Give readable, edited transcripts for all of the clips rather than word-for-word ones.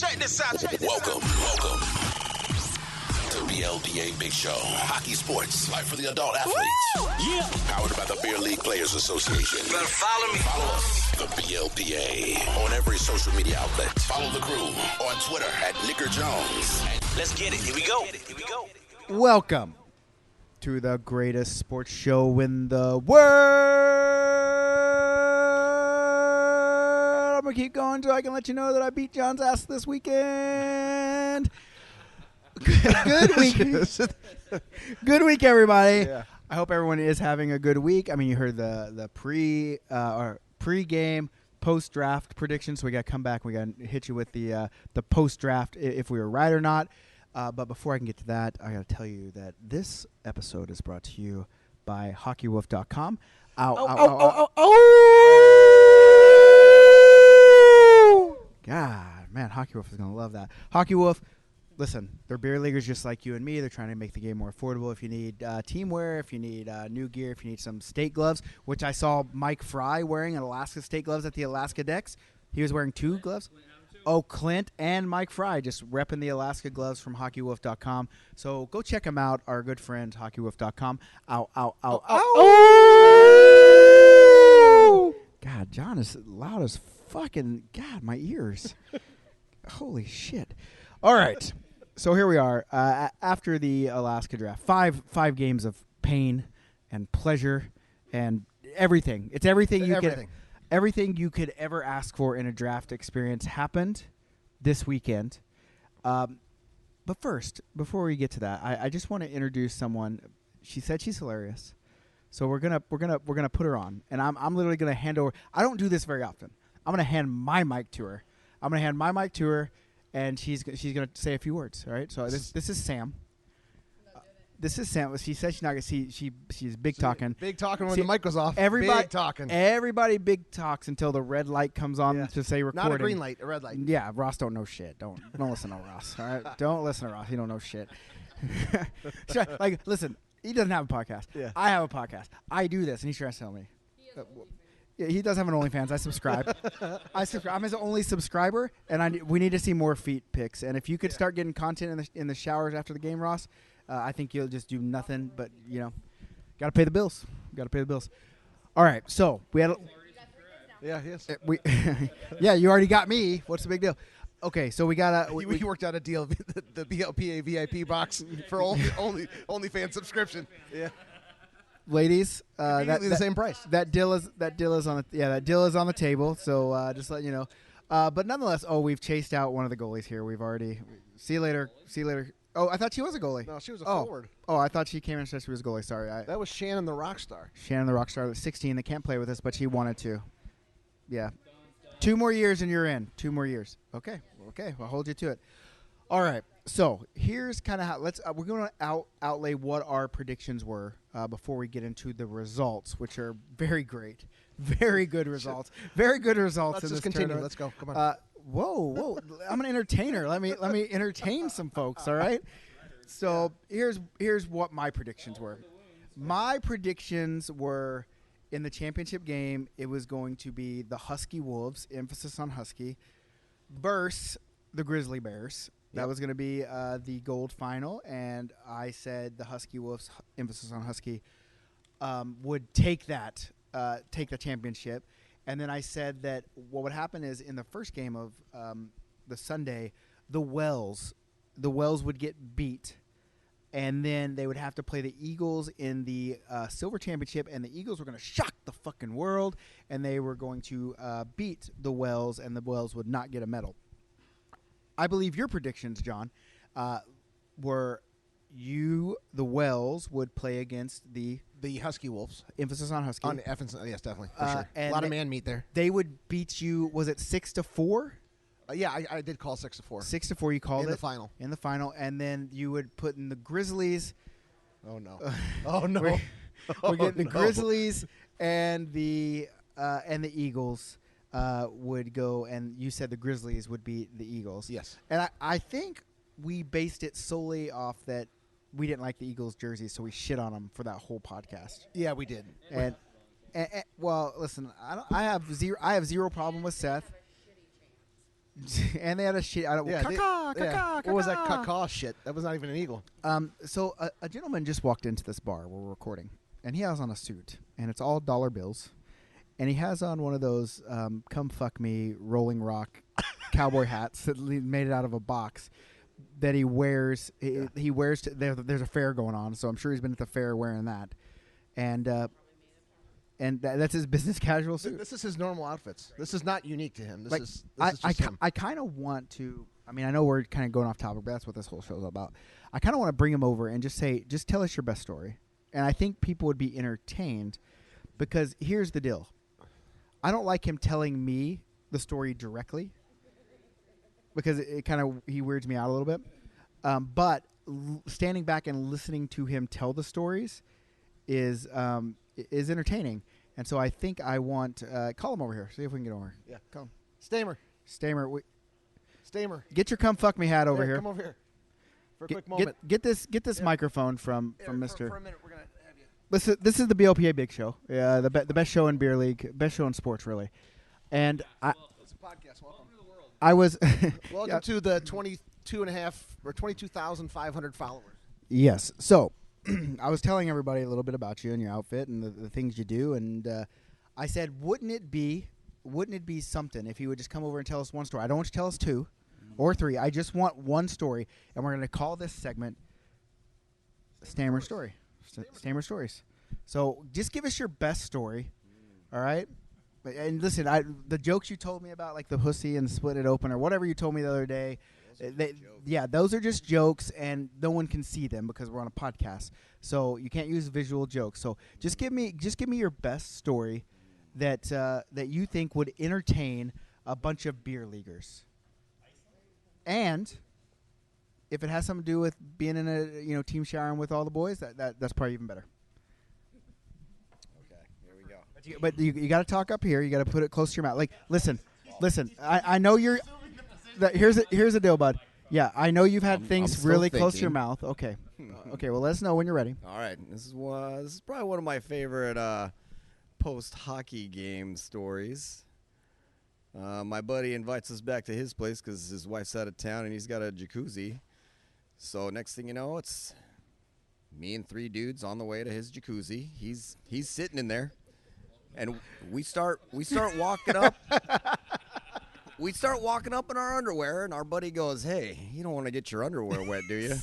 Check this out. Welcome to BLPA Big Show. Hockey sports, life for the adult athlete. Yeah. Powered by the Beer League Players Association. Better follow me. Follow us, the BLPA, on every social media outlet. Follow the crew on Twitter at Nicker Jones. Let's get it. Here we go. Welcome to the greatest sports show in the world. I'm going to keep going so I can let you know that I beat John's ass this weekend. Good week. Good week, everybody. Yeah. I hope everyone is having a good week. I mean, you heard the pre-game, post-draft predictions, so we got to come back. We got to hit you with the post-draft if we were right or not. But before I can get to that, I got to tell you that this episode is brought to you by HockeyWolf.com. God, man, Hockey Wolf is going to love that. Hockey Wolf, listen, they're beer leaguers just like you and me. They're trying to make the game more affordable. If you need team wear, if you need new gear, if you need some state gloves, which I saw Mike Fry wearing an Alaska state gloves at the Alaska Decks. He was wearing two gloves. Oh, Clint and Mike Fry just repping the Alaska gloves from HockeyWolf.com. So go check them out, our good friends, HockeyWolf.com. Ow. God, John is loud as fucking, God, my ears. Holy shit. All right. So here we are after the Alaska draft. Five games of pain and pleasure and everything. It's everything you could. Everything you could ever ask for in a draft experience happened this weekend. But first, before we get to that, I just want to introduce someone. She said she's hilarious, so we're gonna put her on, and I'm literally gonna hand over. I don't do this very often. I'm gonna hand my mic to her. And she's gonna say a few words. All right. So this is Sam. This is Sam. She said she's not gonna see. She's big talking. Big talking when the mic goes off. Everybody big talking. Everybody big talks until the red light comes on to say recording. Not a green light, a red light. Yeah, Ross don't know shit. Don't listen to Ross. All right, don't listen to Ross. He don't know shit. Listen, he doesn't have a podcast. Yeah. I have a podcast. I do this, and he's trying to tell me. Yeah, he does have an OnlyFans. I subscribe. I'm his only subscriber, and we need to see more feet pics. And if you could start getting content in the showers after the game, Ross. I think you'll just do nothing but, got to pay the bills. All right, so we had Yes. yeah, you already got me. What's the big deal? Okay, so we got we worked out a deal, the BLPA VIP box for OnlyFans subscription. Yeah. Ladies, the same price. That deal is on the table. So just let you know. But nonetheless, we've chased out one of the goalies here. We've already see you later. Oh, I thought she was a goalie. No, she was a forward. Oh, I thought she came in and said she was a goalie. Sorry. That was Shannon the Rockstar. Shannon the Rockstar, that's 16, that can't play with us, but she wanted to. Yeah. 2 more years and you're in. 2 more years. Okay, I'll hold you to it. All right, so here's kind of how we're going to outlay what our predictions were before we get into the results, which are very great. Very good results. Very good results. Let's in just this continue. tournament. Let's go. Come on. Whoa! I'm an entertainer. Let me entertain some folks. All right. So here's what my predictions were. My predictions were in the championship game. It was going to be the Husky Wolves, emphasis on Husky, versus the Grizzly Bears. That was going to be the gold final, and I said the Husky Wolves, emphasis on Husky, would take the championship. And then I said that what would happen is in the first game of the Sunday, the Wells would get beat, and then they would have to play the Eagles in the Silver Championship, and the Eagles were going to shock the fucking world, and they were going to beat the Wells, and the Wells would not get a medal. I believe your predictions, John, were the Wells would play against the Husky Wolves. Emphasis on Husky. Yes, definitely. For sure. A lot of man meat there. They would beat you, was it 6-4? Yeah, I did call 6-4. 6-4, you called it. In the final. In the final. And then you would put in the Grizzlies. Oh, no. Oh, no. We're getting the Grizzlies and the Eagles would go, and you said the Grizzlies would beat the Eagles. Yes. And I think we based it solely off that we didn't like the Eagles jerseys, so we shit on them for that whole podcast. Yeah, we did. And well, listen, I have zero problem with Seth. and they had a shit. I don't. Yeah, Caw-caw. What was that caw shit? That was not even an eagle. So a gentleman just walked into this bar where we're recording, and he has on a suit, and it's all dollar bills, and he has on one of those "come fuck me" Rolling Rock cowboy hats that made it out of a box that he wears. He wears. There's a fair going on, so I'm sure he's been at the fair wearing that, and that's his business casual suit. This is his normal outfits. This is not unique to him. Like, This is just him. I kind of want to. I mean, I know we're kind of going off topic, but that's what this whole show is about. I kind of want to bring him over and just tell us your best story. And I think people would be entertained because here's the deal. I don't like him telling me the story directly because he weirds me out a little bit. But standing back and listening to him tell the stories is entertaining. And so I think I want call him over here. See if we can get over. Yeah. Call him. Stamer. Stamer. Get your come fuck me hat over Yeah, here. Come over here for a quick moment. Get this microphone from For Mr. a minute, we're gonna have you. This is the BLPA Big Show. Yeah, the best show in beer league, best show in sports, really. And It's a podcast. Welcome. I was Welcome yeah, to the 22.5 or 22,500 followers. yes. So I was telling everybody a little bit about you and your outfit and the things you do, and I said, wouldn't it be something if you would just come over and tell us one story? I don't want you to tell us two or three. I just want one story, and we're going to call this segment Stammer Story. Stammer Stories. So just give us your best story, all right? And listen, the jokes you told me about, like the pussy and split it open or whatever you told me the other day, those are just jokes, and no one can see them because we're on a podcast. So you can't use visual jokes. So just give me your best story that you think would entertain a bunch of beer leaguers. And if it has something to do with being in a team showering with all the boys, that's probably even better. Okay, here we go. But you got to talk up here. You got to put it close to your mouth. Like, listen. I know you're. Here's the deal, bud. Yeah, I know you've had things still really close to your thinking. mouth. Okay. Okay. Well, let us know when you're ready. All right, this is probably one of my favorite post-hockey game stories. My buddy invites us back to his place because his wife's out of town and he's got a jacuzzi. So next thing you know, it's me and three dudes on the way to his jacuzzi. He's sitting in there, and we start walking up. We start walking up in our underwear, and our buddy goes, "Hey, you don't want to get your underwear wet, do you?"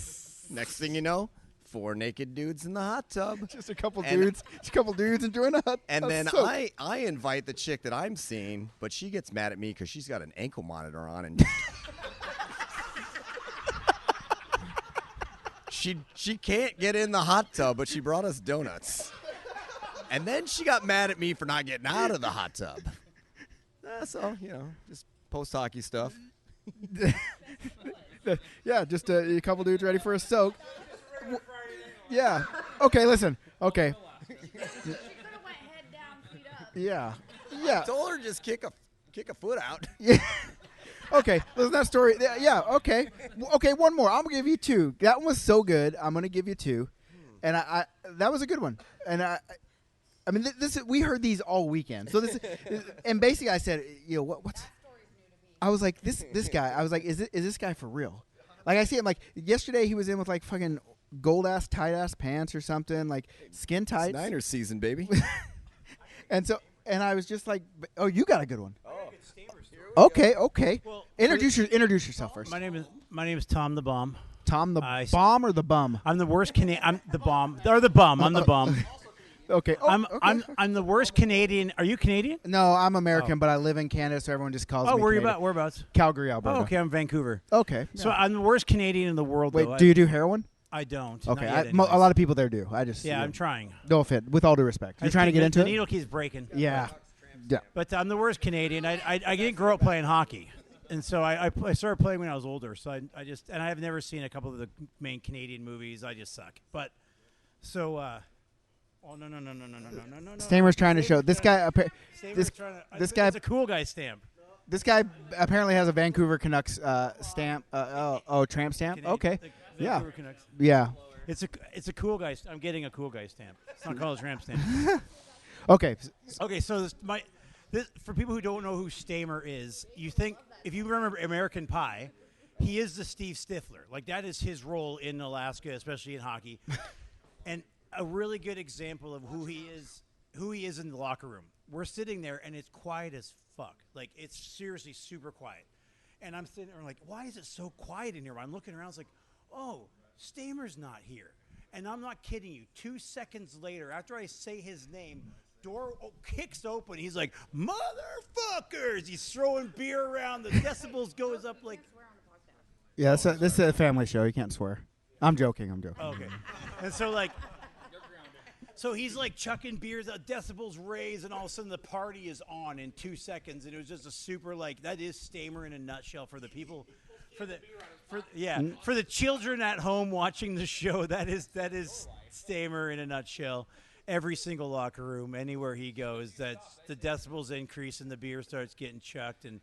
Next thing you know, 4 naked dudes in the hot tub. Just a couple And- dudes. Just a couple dudes enjoying a hot. And hot then soak. I invite the chick that I'm seeing, but she gets mad at me because she's got an ankle monitor on, and she can't get in the hot tub, but she brought us donuts. And then she got mad at me for not getting out of the hot tub. So, just post-hockey stuff. Yeah, just a couple dudes ready for a soak. Yeah. Okay. Listen. Okay. Yeah. Yeah. Told her just kick a foot out. Yeah. Okay. Listen, that story. Yeah. Okay. Okay. One more. I'm gonna give you 2. That one was so good. I'm gonna give you 2, and I that was a good one. And I mean, we heard these all weekend. So this, and basically, I said, what's. I was like, this guy. I was like, is this guy for real? Like, I see him like yesterday. He was in with like fucking gold ass tight ass pants or something, like skin tight. It's Niners season, baby. And I was just like, oh, you got a good one. Okay. Well, Introduce yourself first. My name is Tom the Bomb. Tom the I- bomb or the bum? I'm the worst Canadian. I'm the bomb. Or the bum. I'm the bum. Okay. Oh, okay. I'm the worst Canadian. Are you Canadian? No, I'm American, but I live in Canada, so everyone just calls me. Where are you Canadian. about? Whereabouts? Calgary, Alberta. Oh, okay, I'm Vancouver. Okay. So yeah. I'm the worst Canadian in the world. Wait, though. do you do heroin? I don't. Okay, Not yet, a anyways. lot of people there do. I just Yeah, I'm trying. No offense, with all due respect. You're trying to get into the it. needle keeps breaking. Yeah. Yeah. But I'm the worst Canadian. I didn't grow up playing hockey, and so I started playing when I was older. So I just and I have never seen a couple of the main Canadian movies. I just suck. But so. Oh no! Stammer's trying to show this guy. This guy. It's a cool guy stamp. This guy apparently has a Vancouver Canucks stamp. Tramp stamp. Canadian- Okay. like Yeah. Vancouver Canucks. Yeah. It's a cool guy. I'm getting a cool guy stamp. It's not called a tramp stamp. Okay. Okay, so this for people who don't know who Stamer is, you think if you remember American Pie, he is the Steve Stifler. Like that is his role in Alaska, especially in hockey, and a really good example of who he is in the locker room. We're sitting there and it's quiet as fuck. Like it's seriously super quiet. And I'm sitting there like, why is it so quiet in here? I'm looking around, it's like, oh, Stamer's not here. And I'm not kidding you. 2 seconds later, after I say his name, door kicks open. He's like, motherfuckers! He's throwing beer around. The decibels goes up like. Yeah, this is a family show. You can't swear. I'm joking. Okay. And so like. So he's like chucking beers, decibels raise, and all of a sudden the party is on in 2 seconds, and it was just a super like that is Stamer in a nutshell for the people, for the children at home watching the show. That is Stamer in a nutshell. Every single locker room, anywhere he goes, that's the decibels increase and the beer starts getting chucked, and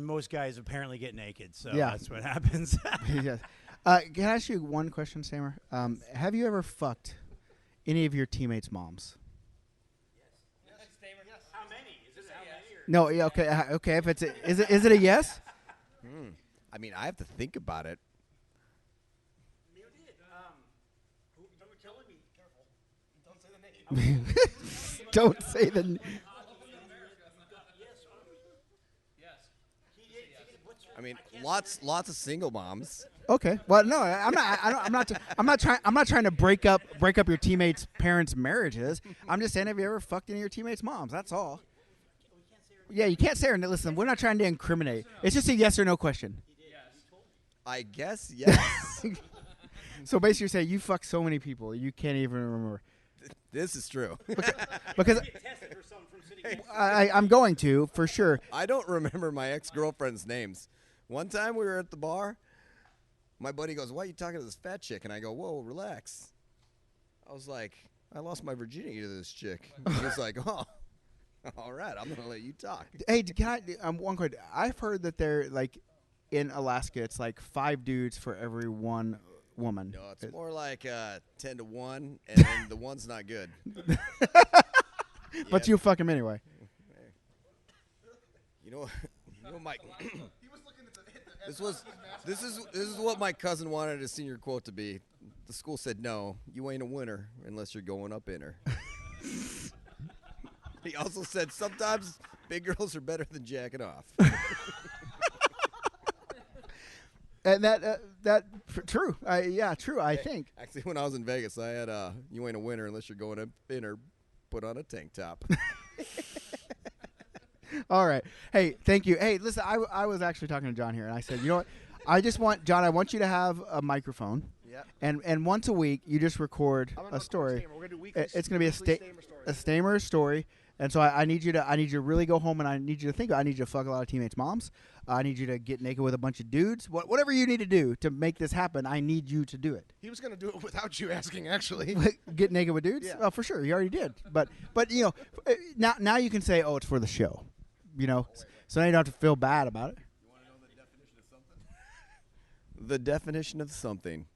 most guys apparently get naked. So that's what happens. Yes. Can I ask you one question, Stamer? Have you ever fucked any of your teammates' moms? Yes. How many? Is it how many? No. Yeah. Okay. If it's is it a yes? I mean, I have to think about it. You did. Don't tell me. Careful. Don't say the name. Don't say the. I mean, lots of single moms. Okay. Well, no, I'm not trying to break up your teammates' parents' marriages. I'm just saying, have you ever fucked any of your teammates' moms? That's all. Yeah, you can't say her. Listen, we're not trying to incriminate. It's just a yes or no question. I guess yes. So basically, you're saying you fucked so many people you can't even remember. This is true. Because I'm going to for sure. I don't remember my ex-girlfriend's names. One time we were at the bar. My buddy goes, "Why are you talking to this fat chick?" And I go, "Whoa, relax." I was like, "I lost my virginity to this chick." He was like, "Oh, all right, I'm gonna let you talk." Hey, can I? One question. I've heard that they're like in Alaska, it's like 5 dudes for every 1 woman. No, it's more like 10 to 1, and then the one's not good. But you fuck him anyway. You know, Mike. This is what my cousin wanted his senior quote to be. The school said, "No, you ain't a winner unless you're going up in her." He also said, "Sometimes big girls are better than jacking off." And true. True. I think. Actually, when I was in Vegas, I had "You ain't a winner unless you're going up in her." Put on a tank top. All right. Hey, thank you. Hey, listen, I was actually talking to John here, and I said, you know what? I want you to have a microphone. Yep. And once a week, you just record a story. We're gonna do weekly. It's going to be a Stamer story. And so I need you to really go home, and I need you to think. I need you to fuck a lot of teammates' moms. I need you to get naked with a bunch of dudes. Whatever you need to do to make this happen, I need you to do it. He was gonna do it without you asking, actually. Get naked with dudes? Yeah. Oh, for sure. He already did. But you know, now you can say, oh, it's for the show. You know, so now you don't have to feel bad about it. You want to know the definition of something? The definition of something.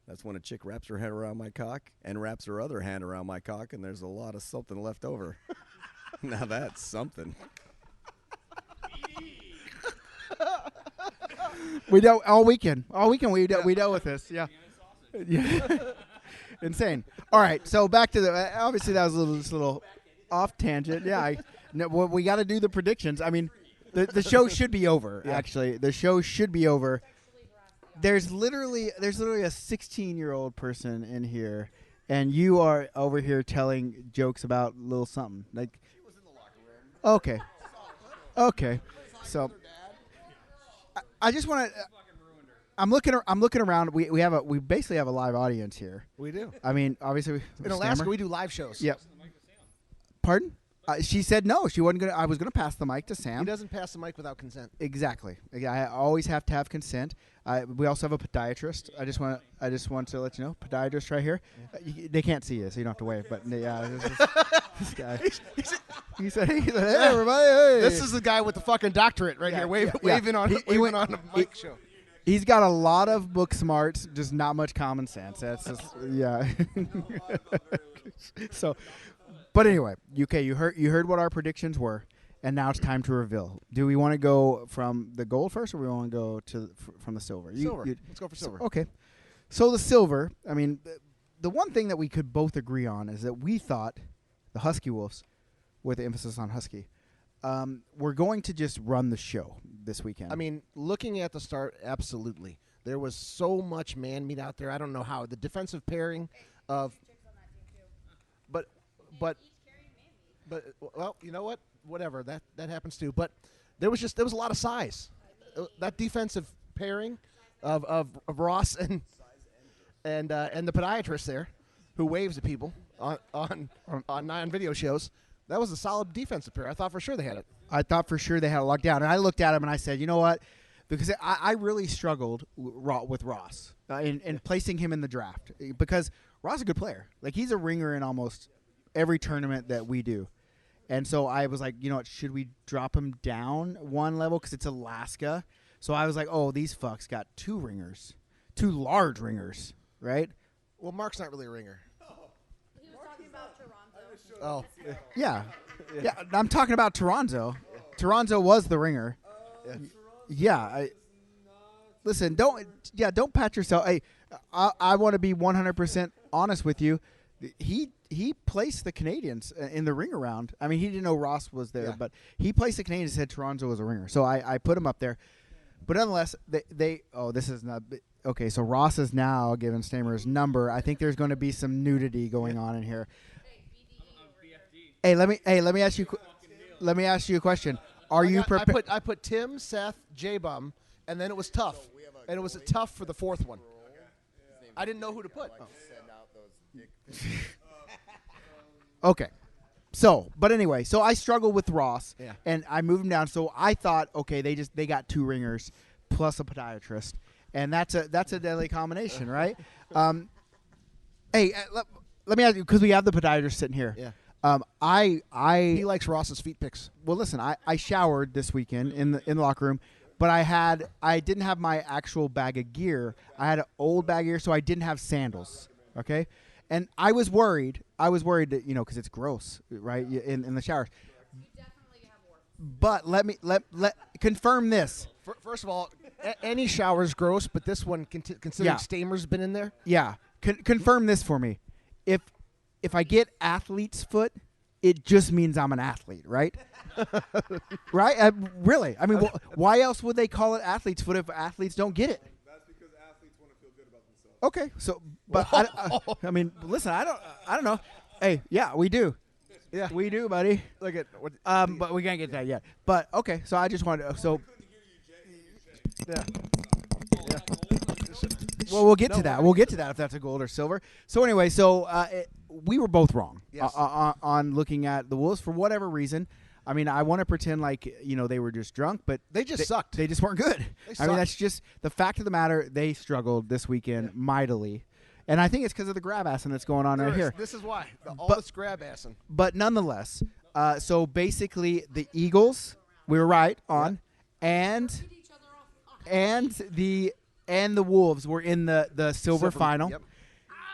That's when a chick wraps her head around my cock and wraps her other hand around my cock, and there's a lot of something left over. Now that's something. We dealt all weekend. All weekend we dealt with this. Yeah. Insane. All right, so back to the. Obviously, that was a little off tangent. Yeah. We got to do the predictions. I mean, the show should be over. Yeah. Actually, the show should be over. There's literally a 16-year-old person in here, and you are over here telling jokes about little something like. Okay. So, I just want to. I'm looking around. We basically have a live audience here. We do. I mean, obviously, In Alaska, we do live shows. Yep. Pardon? She said no. She wasn't gonna. I was gonna pass the mic to Sam. He doesn't pass the mic without consent. Exactly. I always have to have consent. We also have a podiatrist. I just want to let you know, podiatrist right here. They can't see you, so you don't have to wave. But yeah, this guy. He said, "Hey, everybody! Hey." This is the guy with the fucking doctorate right here, waving on the mic show. He's got a lot of book smarts, just not much common sense. That's just yeah. So. But anyway, UK, you heard what our predictions were, and now it's time to reveal. Do we want to go from the gold first, or we want to go from the silver? Silver. Let's go for silver. Okay. So the silver, I mean, the one thing that we could both agree on is that we thought the Husky Wolves, with the emphasis on Husky, were going to just run the show this weekend. I mean, looking at the start, absolutely. There was so much man meat out there. I don't know how. The defensive pairing of but well, you know what? Whatever. That happens too. But there was a lot of size. That defensive pairing of Ross and the podiatrist there who waves at people on 9 video shows. That was a solid defensive pair. I thought for sure they had it. I thought for sure they had it locked down. And I looked at him and I said, you know what? Because I really struggled with Ross in placing him in the draft. Because Ross is a good player. Like, he's a ringer in almost every tournament that we do. And so I was like, you know what? Should we drop him down one level? Because it's Alaska. So I was like, oh, these fucks got 2 ringers. 2 large ringers, right? Well, Mark's not really a ringer. He was talking about Toronto. Oh. Yeah. Yeah, I'm talking about Toronto. Toronto was the ringer. Yeah. Listen, don't pat yourself. Hey, I want to be 100% honest with you. He placed the Canadians in the ring around. I mean, he didn't know Ross was there, but he placed the Canadians and said Toronto was a ringer. So I put him up there. But nonetheless, this is not okay. So Ross is now given Stamer's number. I think there's going to be some nudity going on in here. Hey, let me ask you a question. Are you prepared? I put Tim, Seth, J-Bum, and then it was tough. And it was tough for the 4th one. I didn't know who to put. Okay. So, but anyway, so I struggled with Ross, Yeah. and I moved him down. So I thought, okay, they got 2 ringers plus a podiatrist, and that's a deadly combination, right? Hey, let me ask you, because we have the podiatrist sitting here. Yeah. He He likes Ross's feet pics. Well, listen, I showered this weekend in the locker room, but I didn't have my actual bag of gear. I had an old bag of gear, so I didn't have sandals. Okay, and I was worried that, you know, because it's gross, right, in the showers. But let confirm this. First of all, any shower's gross, but this one, considering Stamer's been in there. Yeah, confirm this for me. If I get athlete's foot, it just means I'm an athlete, right? Right? Really? I mean, why else would they call it athlete's foot if athletes don't get it? That's because athletes want to feel good about themselves. Okay, so but I mean, listen, I don't know. Hey, yeah, we do. Yeah. We do, buddy. Look at what. But we can't get that yet. But okay, so I just wanted to, so Yeah. well, we'll get to that. We'll get to that if that's a gold or silver. So anyway, we were both wrong Yes. on looking at the Wolves for whatever reason. I mean, I want to pretend like, you know, they were just drunk, but They just sucked. They just weren't good. They I mean, sucked. that's just the fact of the matter. They struggled this weekend mightily, and I think it's because of the grab assing that's going on right here. This is why. All But- this grab assing. But nonetheless, so basically, the Eagles we were right on, and the Wolves were in the silver final, Yep.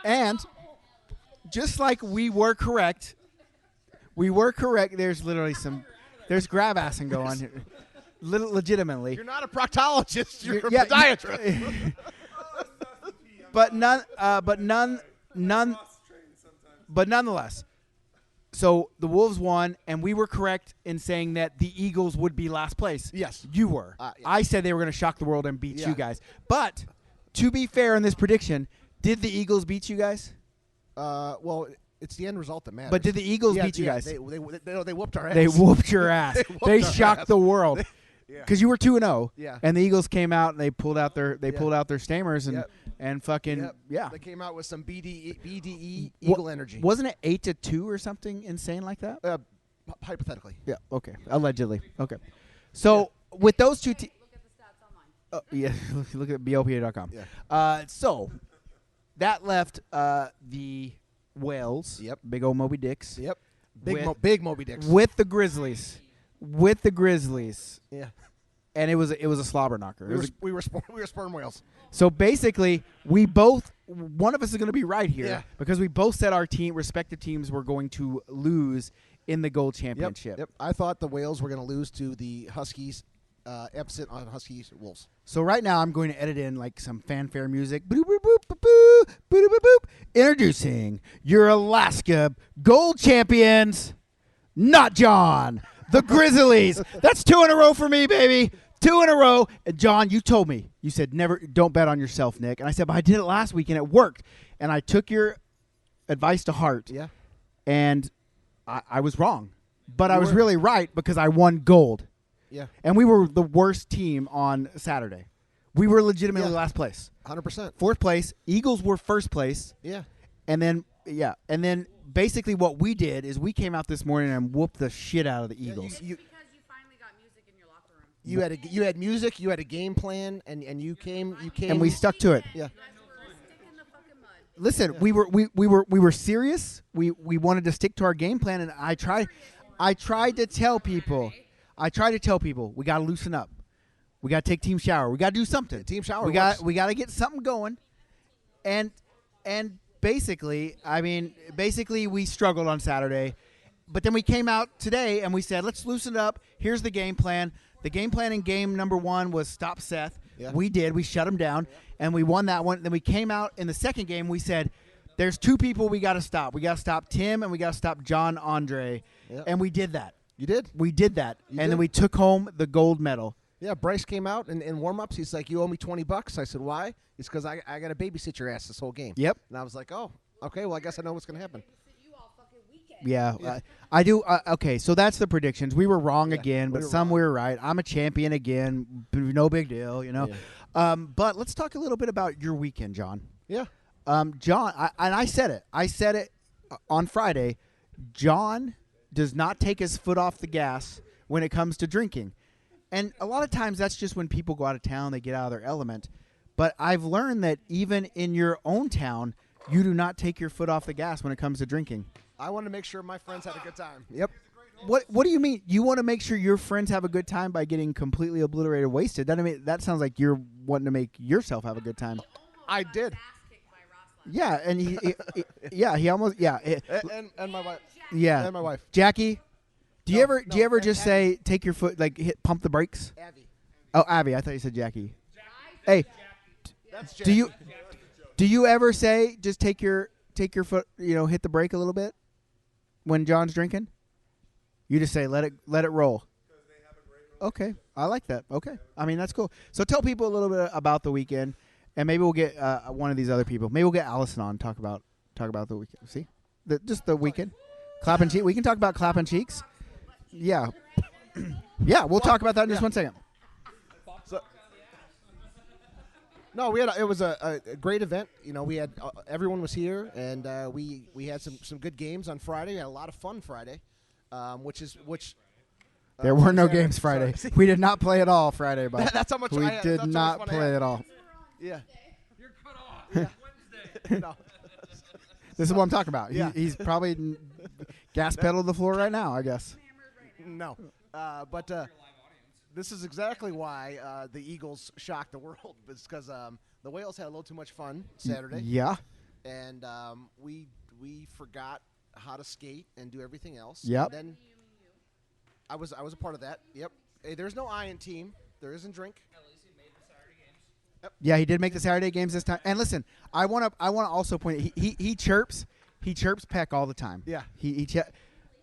and just like we were correct. There's literally there's grab assing going on here, legitimately. You're not a proctologist. You're a Yeah, podiatrist. But nonetheless. So the Wolves won, and we were correct in saying that the Eagles would be last place. Yes. You were. Yeah. I said they were going to shock the world and beat Yeah. you guys. But to be fair in this prediction, did the Eagles beat you guys? Well, it's the end result that matters. But did the Eagles Yeah, beat you yeah, guys? They whooped our ass. They whooped your ass. whooped They our shocked ass. the world. Yeah. Because you were 2-0. Yeah. And the Eagles came out and they pulled out their Yeah. Stamers and Yep. and fucking Yep. yeah. They came out with some BDE Wha- Eagle energy. Wasn't it 8-2 or something insane like that? Hypothetically. Yeah. Okay. Allegedly. Okay. So with those two teams. Look at the stats online. Yeah, look at BLPA.com. Yeah. So that left the Whales, Yep. big old Moby Dicks, Yep. With- Big Moby Dicks. with the Grizzlies, Yeah. and it was a slobber knocker. We were sperm whales. So basically, one of us is going to be right here Yeah. because we both said our respective teams were going to lose in the gold championship. Yep. I thought the Whales were going to lose to the Huskies, emphasis on Huskies Wolves. So right now I'm going to edit in like some fanfare music. Boop, boop, boop, boop, boop, boop, boop, boop. Introducing your Alaska gold champions, not John, the Grizzlies. That's 2 in a row for me, baby. 2 in a row. And John, you told me, you said never, don't bet on yourself, Nick. And I said, but I did it last week and it worked. And I took your advice to heart. Yeah. And I was wrong, but I was really right because I won gold. Yeah. And we were the worst team on Saturday. We were legitimately last place. 100%. Fourth place. Eagles were first place. Yeah. And then basically what we did is we came out this morning and whooped the shit out of the Eagles. You, Because you finally got music in your locker room. you had music, you had a game plan, and you came. And we stuck to it. Yeah. You guys were a stick in the fucking mud. Listen, we were serious. We wanted to stick to our game plan, and I tried to tell people we got to loosen up. We got to take team shower. We got to do something. Team shower We works. got to get something going. And basically, we struggled on Saturday, but then we came out today and we said, let's loosen it up. Here's the game plan. The game plan in game number 1 was stop Seth. Yeah. We did. We shut him down, and we won that one. Then we came out in the second game. We said, there's 2 people we got to stop. We got to stop Tim, and we got to stop John Andre. Yeah. And we did that. You did? We did that. You And did? then we took home the gold medal. Yeah, Bryce came out in warm-ups. He's like, you owe me $20. I said, why? It's because I got to babysit your ass this whole game. Yep. And I was like, oh, okay, well, I guess I know what's going to happen. You all fucking weekend. Yeah, I do. Okay, so that's the predictions. We were wrong again, but we were some wrong. we were right. I'm a champion again. No big deal, you know. Yeah. But let's talk a little bit about your weekend, John. Yeah. John, I said it. I said it on Friday. John does not take his foot off the gas when it comes to drinking. And a lot of times that's just when people go out of town, they get out of their element. But I've learned that even in your own town, you do not take your foot off the gas when it comes to drinking. I wanted to make sure my friends had a good time. Yep. What do you mean? You want to make sure your friends have a good time by getting completely obliterated, wasted? That sounds like you're wanting to make yourself have a good time. I did. Ass kicked by Ross last Yeah, and he almost And my wife. yeah. And my wife. Jackie, do you ever no, just say take your foot pump the brakes? Abby. Oh, Abby, I thought you said Jackie. Hey, That's do you ever say just take your foot, hit the brake a little bit when John's drinking? You just say let it roll. Okay, I like that. Okay, I mean that's cool. So tell people a little bit about the weekend, and maybe we'll get one of these other people. Maybe we'll get Allison on talk about the weekend. See, just the weekend. Clapping cheek. We can talk about clapping cheeks. Yeah, yeah. We'll talk about that in just 1 second. No, it was a great event. We had everyone was here, and we had some good games on Friday. We had a lot of fun Friday, which. There were no Saturday. games Friday. Sorry. We did not play at all Friday, but That's how much we I had. did That's how much not fun I play had. at all. Yeah. You're cut off. Wednesday. No. This is what I'm talking about. Yeah. He's probably gas pedal to the floor right now, I guess. No. But this is exactly why the Eagles shocked the world. It's because the Whales had a little too much fun Saturday, Yeah. and we forgot how to skate and do everything else. Yep. And then I was a part of that. Yep. Hey, there's no I in team. There isn't drink. Yeah, he did make the Saturday games this time. And listen, I want to also point he chirps Peck all the time. Yeah.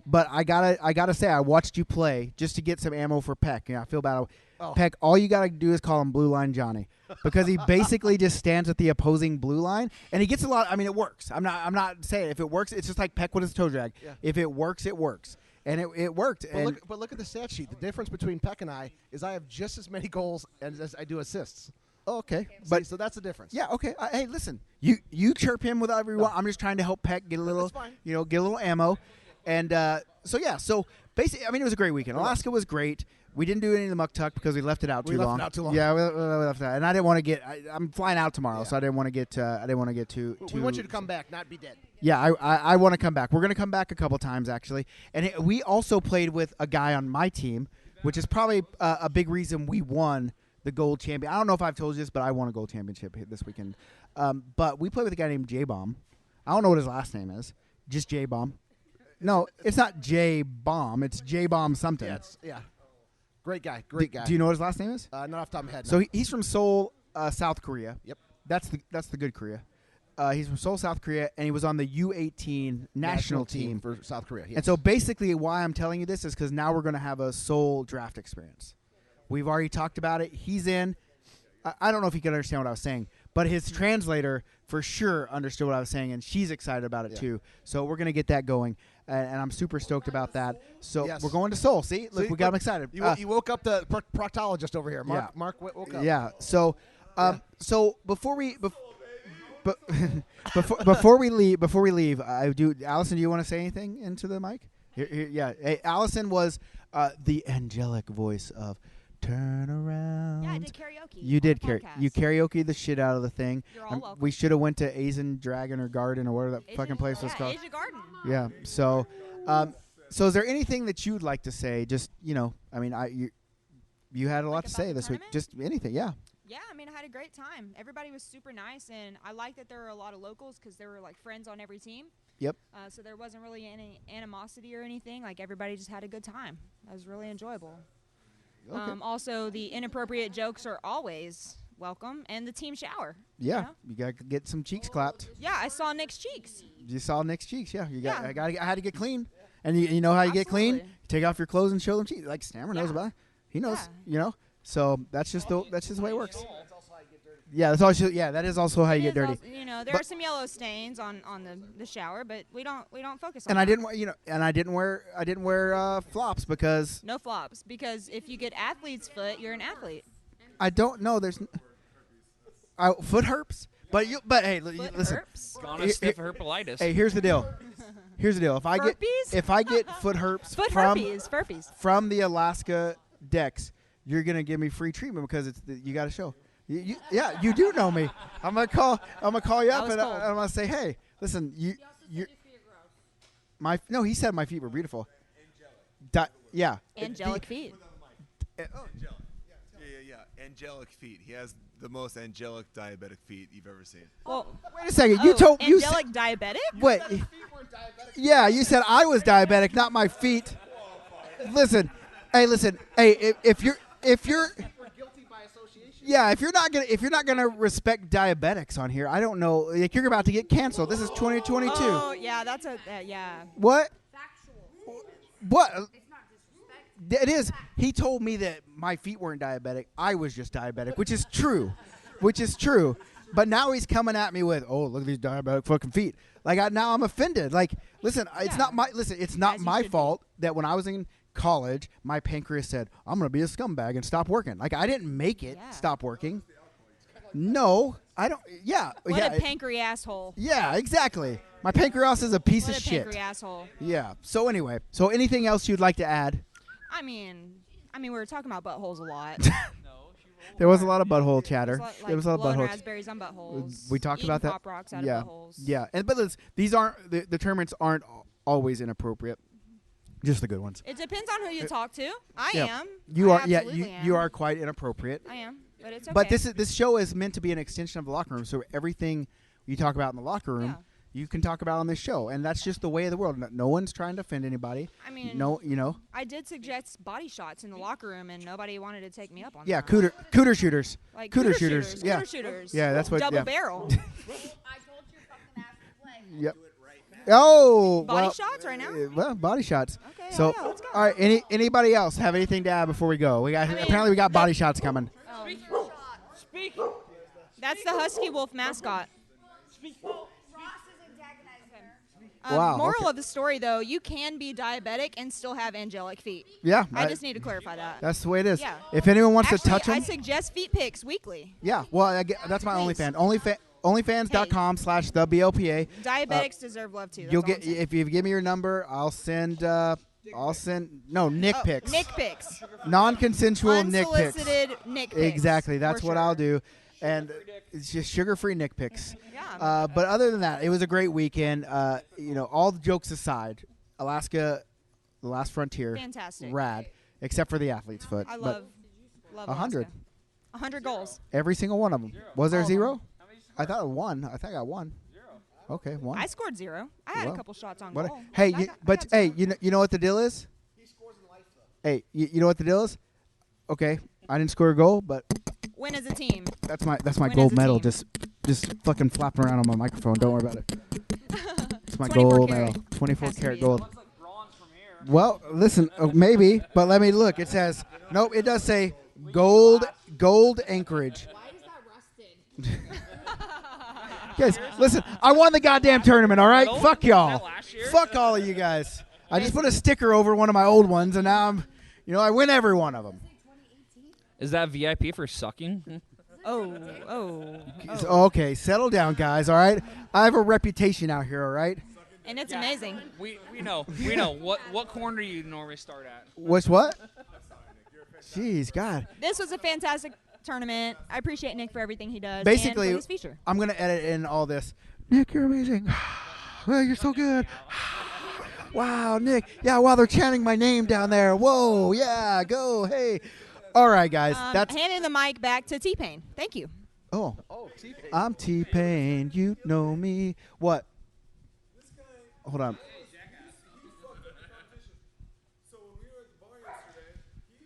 But I gotta say I watched you play just to get some ammo for Peck. I feel bad. Oh. Peck, all you gotta do is call him Blue Line Johnny because he basically just stands at the opposing blue line and he gets a lot. I mean, it works. I'm not saying if it works, it's just like Peck with his toe drag. Yeah. If it works, it works, and it worked. But look at the stat sheet. The difference between Peck and I is I have just as many goals as I do assists. Okay, But so that's the difference. yeah, okay. Hey, listen, you chirp him with everyone. I'm just trying to help Peck get a little, That's fine. get a little ammo, and so basically, I mean, it was a great weekend. Alaska was great. We didn't do any of the muck tuck because we left it out too long. left it out too long. Yeah, we left it out, and I didn't want to get. I'm flying out tomorrow, Yeah. so I didn't want to get. Too. We want you to come back, not be dead. Yeah, I want to come back. We're going to come back a couple times, actually. And we also played with a guy on my team, which is probably a big reason we won the gold champion. I don't know if I've told you this, but I won a gold championship this weekend. But we played with a guy named J-Bomb. I don't know what his last name is. Just J-Bomb. No, it's not J Bomb. It's J Bomb something. Yeah. Great guy. Great guy. Do you know what his last name is? Not off the top of my head. So no. he's from Seoul, South Korea. Yep. That's the good Korea. He's from Seoul, South Korea, and he was on the U18 national team. for South Korea. Yes. And so basically why I'm telling you this is because now we're going to have a Seoul draft experience. We've already talked about it. He's in. I don't know if he could understand what I was saying, but his translator for sure understood what I was saying, and she's excited about it too. So we're going to get that going, and I'm super stoked about that. So Yes. we're going to Seoul. See? Look, we got him excited. You woke up the proctologist over here. Mark, Yeah. Mark woke up. Yeah. So, so before we before we leave, I do. Allison, do you want to say anything into the mic? Yeah. Hey, Allison was the angelic voice of "Turn Around." Yeah, I did karaoke. You on did the podcast. you karaoke the shit out of the thing. You're all welcome. We should have went to Asian Dragon or Garden or whatever that fucking place was called. Asia Garden. Yeah. So, so is there anything that you'd like to say? Just I mean, you had a lot Like to about say the this week. tournament? Just anything. Yeah. Yeah, I mean, I had a great time. Everybody was super nice, and I like that there were a lot of locals because there were like friends on every team. Yep. So there wasn't really any animosity or anything. Like everybody just had a good time. It was really enjoyable. Okay. Also, the inappropriate jokes are always welcome, and the team shower. Yeah. You know? You got to get some cheeks clapped. Yeah, I saw Nick's cheeks. You saw Nick's cheeks. Yeah. You got. Yeah. I had to get clean. And you know how you get clean? Absolutely. Take off your clothes and show them cheeks. Like Stammer knows Yeah. about it. He knows. Yeah. So that's just the way it works. Yeah, that is also how you get It is dirty. also- there But- are some yellow stains on the shower, but we don't focus on. And that. I didn't wear flops because No flops, because if you get athlete's foot, you're an athlete. I don't know. There's foot herpes. But hey, Foot listen. herpes? Gonna stiff herpelitis. Hey, here's the deal. If I get foot herpes Foot from herpes. from the Alaska Dex, you're gonna give me free treatment because you got to show. Yeah, you do know me. I'm gonna call you up was and cold. I'm gonna say, hey, listen, you. He said my feet were beautiful. Yeah. Angelic feet. Yeah. Angelic feet. He has the most angelic diabetic feet you've ever seen. Well, Wait a second. You told you said, angelic diabetic. wait. Yeah, you said I was diabetic, not my feet. Listen. Hey, if you're yeah, if you're not gonna respect diabetics on here, I don't know. Like, you're about to get canceled. This is 2022. Oh yeah, that's yeah. What? Factual. What? It's not disrespect. It is. He told me that my feet weren't diabetic. I was just diabetic, which is true. But now he's coming at me with, "Oh, look at these diabetic fucking feet." Like now I'm offended. Like, listen, it's not my It's not As you my should be. fault that when I was in college, my pancreas said, "I'm gonna be a scumbag and stop working." Like I didn't make it Yeah. stop working. No, I don't. Yeah, What yeah, a pancreas hole. yeah, exactly. My pancreas is a piece What of a shit. pancreas hole. Yeah. So anyway, anything else you'd like to add? I mean, we were talking about buttholes a lot. There was a lot of butthole chatter. Like There was a lot of blowing butthole. raspberries on buttholes. We talked eating about that. Pop rocks out yeah, of buttholes. yeah. But these aren't the tournaments aren't always inappropriate. Just the good ones. It depends on who you talk to. I Yeah. am. You I are. Yeah. absolutely You am. are quite inappropriate. I am, but it's okay. But this show is meant to be an extension of the locker room. So everything you talk about in the locker room, Yeah. you can talk about on this show, and that's just the way of the world. No one's trying to offend anybody. I mean, No, I did suggest body shots in the locker room, and nobody wanted to take me up on Yeah, that. cooter shooters. Like cooter shooters. Yeah. Cooter shooters. Yeah, that's what. Double yeah. barrel. I told your fucking ass to play. Yep. Oh, Body well, shots right now? Well, body shots. Okay, So, yeah, let's go. all right. Anybody else have anything to add before we go? Apparently we got body shots coming. That's the Husky Wolf mascot. Ross is antagonizing her. Wow, Moral okay. of the story, though, you can be diabetic and still have angelic feet. Yeah, I just need to clarify that. That's the way it is. Yeah. If anyone wants Actually, to touch I them, suggest feet pics weekly. yeah. Well, that's my Please. OnlyFans. Onlyfans.com/theblpa. Diabetics deserve love too. That's You'll all get I'm saying. if you give me your number, I'll send. Nick pics. Nick pics. Non-consensual Nick pics. Unsolicited Nick pics. Exactly. That's for what sure. I'll do. And it's just sugar-free Nick pics. Yeah. But other than that, it was a great weekend. All the jokes aside, Alaska, the last frontier, Fantastic. rad, except for the athlete's foot. I but love 100. Alaska. 100 goals. every single one of them. Was there All of them. zero? I thought I won. I think I got one. Okay, one. I scored 0. I had Well, a couple shots on What- goal. Hey, I you, got- I but got hey, 0. you know what the deal is? He scores in life, though. Hey, you know what the deal is? Okay, I didn't score a goal, but Win as a team. that's my Win gold as a medal. team. Just fucking flopping around on my microphone. Don't worry about it. It's my 24 gold karat. medal. 24 Has to karat be. gold. Looks like bronze from here. Well, listen, maybe, but let me look. It says nope. It does say gold Anchorage. Why is that rusted? Guys, listen, I won the goddamn tournament, all right? Medal? Fuck y'all. Was that last year? Fuck all of you guys. I just put a sticker over one of my old ones, and now I win every one of them. Is that VIP for sucking? Oh. Okay, settle down, guys, all right? I have a reputation out here, all right? And it's amazing. We know. What corner do you normally start at? What's what? Jeez, God. This was a fantastic tournament. I appreciate Nick for everything he does. Basically, and for his feature. I'm going to edit in all this. Nick, you're amazing. Well, you're so good. Wow, Nick. Yeah, wow, they're chanting my name down there. Whoa, yeah, go, hey. All right, guys. That's Handing the mic back to T-Pain. Thank you. Oh, I'm T-Pain. You know me. What? Hold on. So when we were at the bar yesterday, he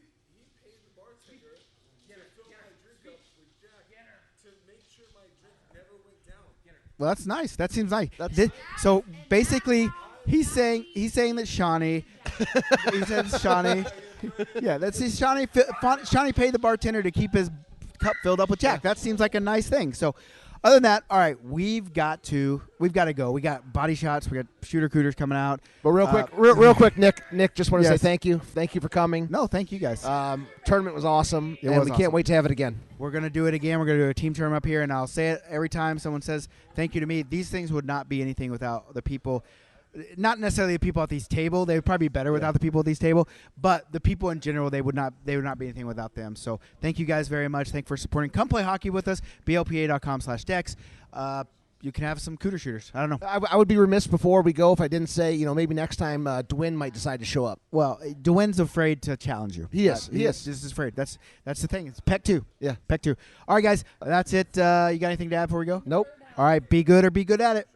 paid the bartender to fill my drink up with Jack to make sure my drink never went down. Well, that's nice. That seems nice. So basically, he's saying that Shawnee. He said Shawnee. Yeah, Shawnee paid the bartender to keep his cup filled up with Jack. That seems like a nice thing. So, other than that, all right, we've got to go. We got body shots. We got shooter cooters coming out. But real quick, Nick, just want to say Yes. thank you. Thank you for coming. No, thank you guys. Tournament was awesome, It and was we awesome. can't wait to have it again. We're going to do it again. We're going to do a team tournament up here, and I'll say it every time someone says thank you to me. These things would not be anything without the people. Not necessarily the people at these table. They would probably be better without the people at these table. But the people in general, they would not be anything without them. So thank you guys very much. Thank you for supporting. Come play hockey with us. blpa.com/Dex. You can have some cooter shooters. I don't know. I would be remiss before we go if I didn't say, maybe next time Dwayne might decide to show up. Well, Dwayne's afraid to challenge you. He is. He is. Just afraid. That's the thing. It's Peck 2. Yeah. Peck 2. All right, guys. That's it. You got anything to add before we go? Nope. All right. Be good or be good at it.